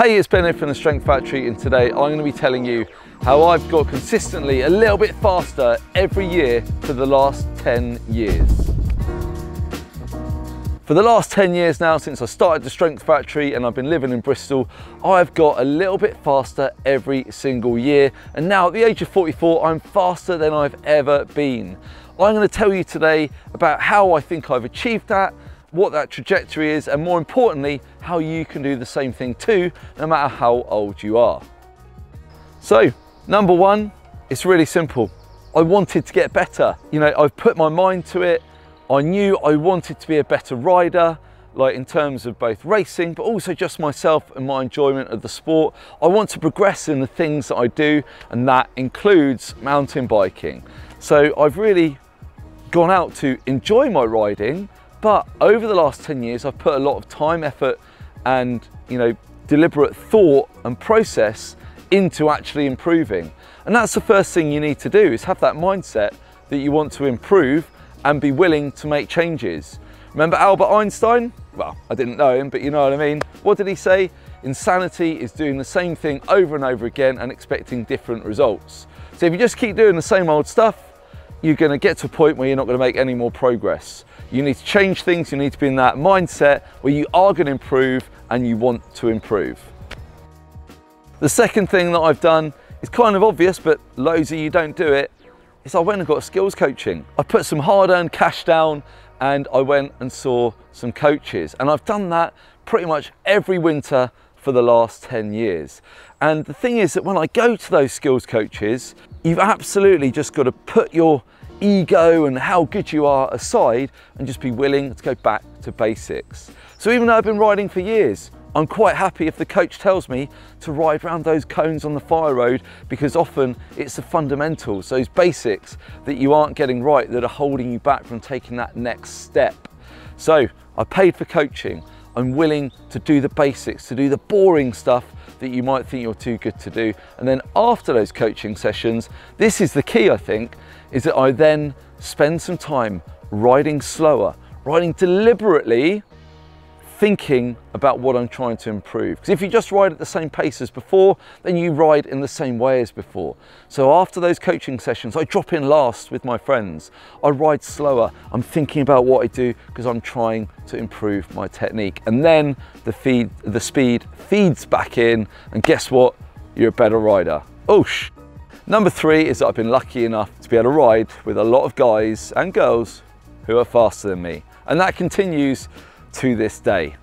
Hey, it's Ben here from the Strength Factory, and today I'm going to be telling you how I've got consistently a little bit faster every year for the last 10 years. For the last 10 years now, since I started the Strength Factory and I've been living in Bristol, I've got a little bit faster every single year. And now at the age of 44, I'm faster than I've ever been. I'm going to tell you today about how I think I've achieved that, what that trajectory is, and more importantly, how you can do the same thing too, no matter how old you are. So, number one, it's really simple. I wanted to get better. You know, I've put my mind to it. I knew I wanted to be a better rider, like in terms of both racing, but also just myself and my enjoyment of the sport. I want to progress in the things that I do, and that includes mountain biking. So I've really gone out to enjoy my riding, but over the last 10 years, I've put a lot of time, effort, and deliberate thought and process into actually improving. And that's the first thing you need to do, is have that mindset that you want to improve and be willing to make changes. Remember Albert Einstein? Well, I didn't know him, but you know what I mean. What did he say? Insanity is doing the same thing over and over again and expecting different results. So if you just keep doing the same old stuff, you're going to get to a point where you're not going to make any more progress. You need to change things. You need to be in that mindset where you are going to improve and you want to improve. The second thing that I've done is kind of obvious, but loads of you don't do it, is I went and got skills coaching. I put some hard-earned cash down and I went and saw some coaches. And I've done that pretty much every winter for the last 10 years. And the thing is that when I go to those skills coaches, you've absolutely just got to put your ego and how good you are aside and just be willing to go back to basics. So even though I've been riding for years, I'm quite happy if the coach tells me to ride around those cones on the fire road, because often it's the fundamentals, those basics that you aren't getting right, that are holding you back from taking that next step. So I paid for coaching. I'm willing to do the basics, to do the boring stuff that you might think you're too good to do. And then after those coaching sessions, this is the key, I think, is that I then spend some time riding slower, riding deliberately, thinking about what I'm trying to improve. Because if you just ride at the same pace as before, then you ride in the same way as before. So after those coaching sessions, I drop in last with my friends. I ride slower. I'm thinking about what I do because I'm trying to improve my technique. And then the speed feeds back in, and guess what? You're a better rider. Oosh. Number three is that I've been lucky enough to be able to ride with a lot of guys and girls who are faster than me. And that continues to this day.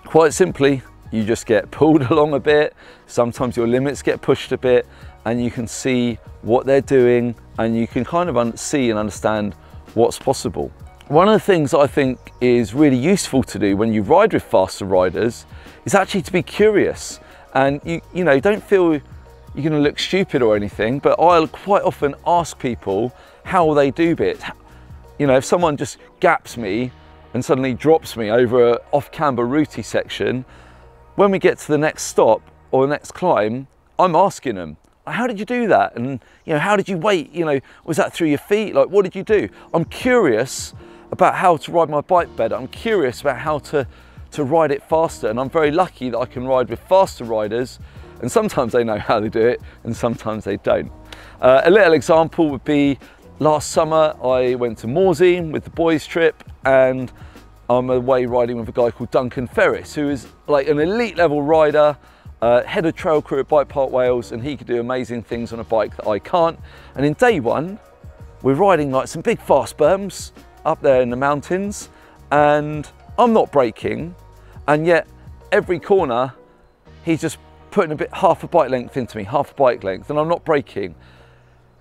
Quite simply, you just get pulled along a bit. Sometimes your limits get pushed a bit, and you can see what they're doing, and you can kind of see and understand what's possible. One of the things that I think is really useful to do when you ride with faster riders is actually to be curious. And you know, don't feel you're going to look stupid or anything, but I'll quite often ask people how they do bits. You know, if someone just gaps me and suddenly drops me over an off-camber rooty section, when we get to the next stop or the next climb, I'm asking them, how did you do that? And how did you wait? Was that through your feet? Like, what did you do? I'm curious about how to ride my bike better. I'm curious about how to ride it faster. And I'm very lucky that I can ride with faster riders, and sometimes they know how to do it and sometimes they don't. A little example would be last summer, I went to Morsey with the boys trip, and I'm away riding with a guy called Duncan Ferris, who is like an elite level rider, head of trail crew at Bike Park Wales, and he could do amazing things on a bike that I can't. And in day one, we're riding like some big fast berms up there in the mountains, and I'm not braking, and yet every corner he's just putting half a bike length into me, half a bike length, and I'm not braking.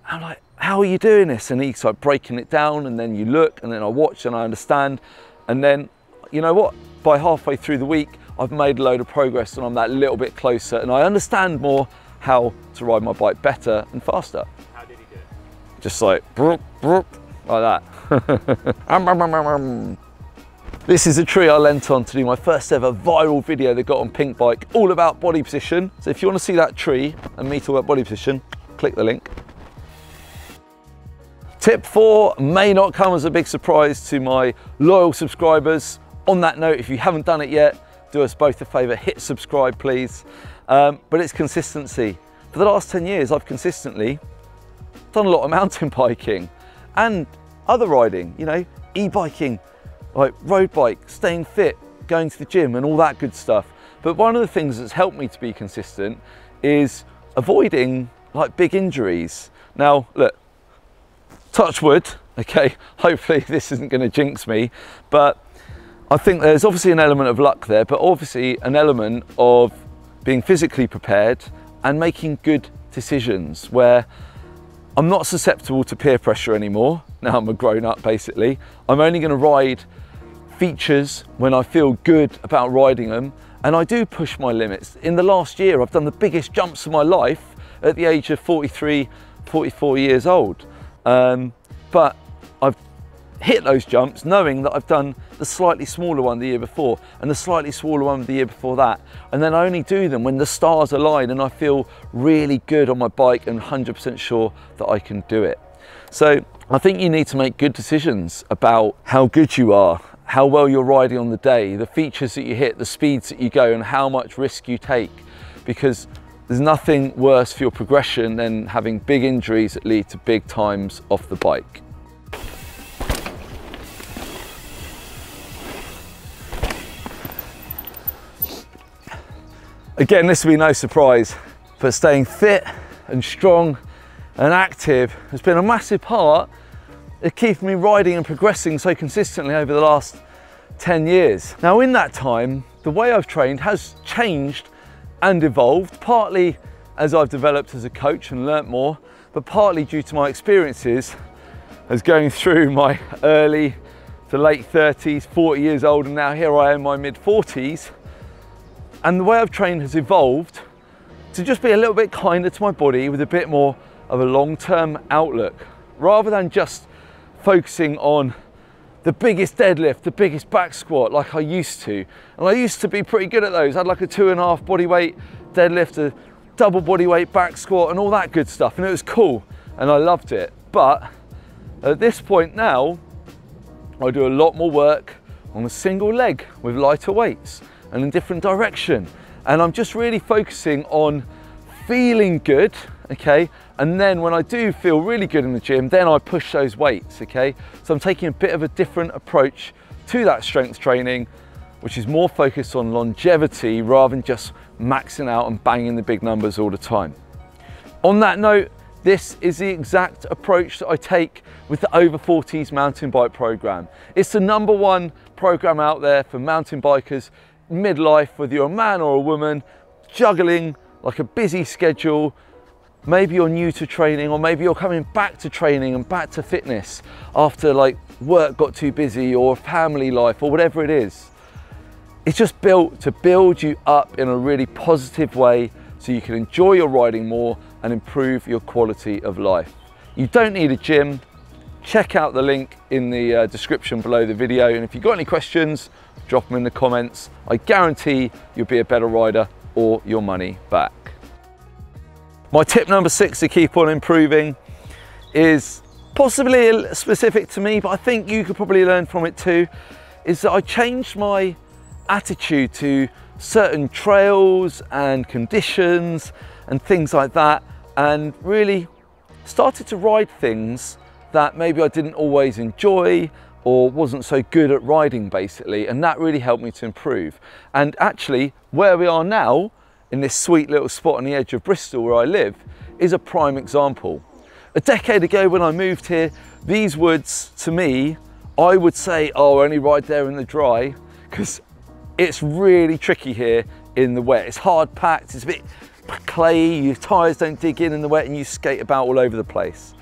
I'm like, how are you doing this? And he's like breaking it down, and then you look, and then I watch and I understand. And then, you know what? By halfway through the week, I've made a load of progress, and I'm that little bit closer, and I understand more how to ride my bike better and faster. How did he do it? Just like, broop, broop, like that. This is a tree I lent on to do my first ever viral video that got on Pink Bike, all about body position. So if you want to see that tree and me talk about body position, click the link. Tip 4 may not come as a big surprise to my loyal subscribers. On that note, if you haven't done it yet, do us both a favour, hit subscribe please. but it's consistency. For the last 10 years, I've consistently done a lot of mountain biking and other riding, you know, e-biking, like road bike, staying fit, going to the gym and all that good stuff. But one of the things that's helped me to be consistent is avoiding like big injuries. Now, look, touch wood, okay, hopefully this isn't going to jinx me, but I think there's obviously an element of luck there, but obviously an element of being physically prepared and making good decisions where I'm not susceptible to peer pressure anymore. Now I'm a grown up basically. I'm only going to ride features when I feel good about riding them, and I do push my limits. In the last year I've done the biggest jumps of my life at the age of 43, 44 years old. But I've hit those jumps knowing that I've done the slightly smaller one the year before and the slightly smaller one the year before that, and then I only do them when the stars align and I feel really good on my bike and 100% sure that I can do it. So I think you need to make good decisions about how good you are, how well you're riding on the day, the features that you hit, the speeds that you go, and how much risk you take, because there's nothing worse for your progression than having big injuries that lead to big times off the bike. Again, this will be no surprise, but staying fit and strong and active has been a massive part of keeping me riding and progressing so consistently over the last 10 years. Now, in that time, the way I've trained has changed and evolved, partly as I've developed as a coach and learnt more, but partly due to my experiences as going through my early to late 30s, 40 years old, and now here I am in my mid 40s. And the way I've trained has evolved to just be a little bit kinder to my body with a bit more of a long-term outlook, rather than just focusing on the biggest deadlift, the biggest back squat like I used to. And I used to be pretty good at those. I had like a 2.5 body weight deadlift, a double body weight back squat and all that good stuff. And it was cool and I loved it. But at this point now, I do a lot more work on a single leg with lighter weights and in different direction. And I'm just really focusing on feeling good, okay? And then when I do feel really good in the gym, then I push those weights, okay? So I'm taking a bit of a different approach to that strength training, which is more focused on longevity rather than just maxing out and banging the big numbers all the time. On that note, this is the exact approach that I take with the Over 40s mountain bike program. It's the #1 program out there for mountain bikers midlife, whether you're a man or a woman, juggling like a busy schedule. Maybe you're new to training, or maybe you're coming back to training and back to fitness after like work got too busy or family life or whatever it is. It's just built to build you up in a really positive way so you can enjoy your riding more and improve your quality of life. You don't need a gym. Check out the link in the description below the video, and if you've got any questions, drop them in the comments. I guarantee you'll be a better rider or your money back. My tip number 6 to keep on improving is possibly specific to me, but I think you could probably learn from it too, is that I changed my attitude to certain trails and conditions and things like that, and really started to ride things that maybe I didn't always enjoy or wasn't so good at riding basically, and that really helped me to improve. And actually where we are now in this sweet little spot on the edge of Bristol where I live is a prime example. A decade ago when I moved here, these woods to me, I would say, oh, I only ride there in the dry, because it's really tricky here in the wet. It's hard packed, it's a bit clayey, your tyres don't dig in the wet and you skate about all over the place.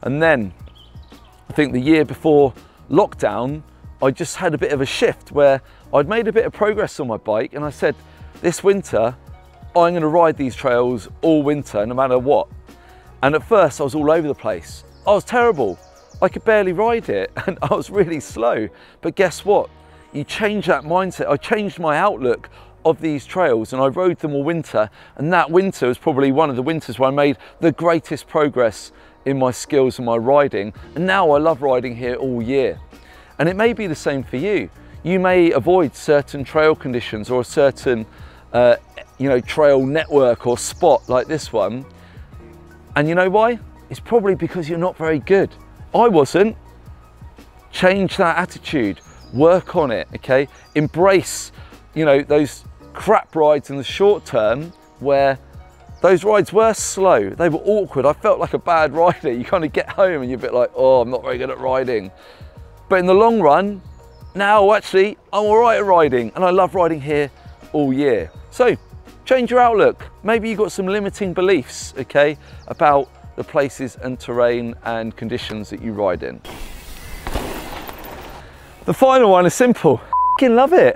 And then I think the year before lockdown, I just had a bit of a shift where I'd made a bit of progress on my bike, and I said, this winter, I'm going to ride these trails all winter, no matter what. And at first I was all over the place. I was terrible. I could barely ride it and I was really slow. But guess what? You change that mindset. I changed my outlook of these trails and I rode them all winter. And that winter was probably one of the winters where I made the greatest progress in my skills and my riding. And now I love riding here all year. And it may be the same for you. You may avoid certain trail conditions or a certain you know, trail network or spot like this one. And you know why? It's probably because you're not very good. I wasn't. Change that attitude, work on it, okay? Embrace, you know, those crap rides in the short term where those rides were slow, they were awkward. I felt like a bad rider. You kind of get home and you're a bit like, oh, I'm not very good at riding. But in the long run, now actually, I'm all right at riding, and I love riding here all year. So change your outlook. Maybe you've got some limiting beliefs, okay, about the places and terrain and conditions that you ride in. The final one is simple. I f***ing love it.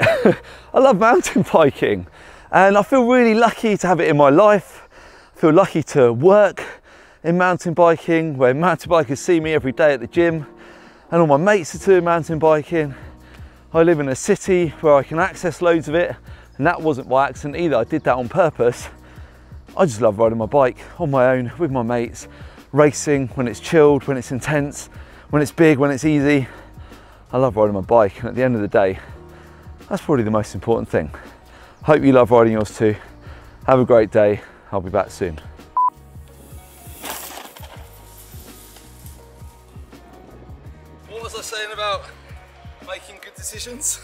I love mountain biking, and I feel really lucky to have it in my life. I feel lucky to work in mountain biking, where mountain bikers see me every day at the gym, and all my mates are doing mountain biking. I live in a city where I can access loads of it, and that wasn't by accident either. I did that on purpose. I just love riding my bike on my own with my mates, racing when it's chilled, when it's intense, when it's big, when it's easy. I love riding my bike, and at the end of the day, that's probably the most important thing. Hope you love riding yours too. Have a great day. I'll be back soon. What was I saying about making good decisions?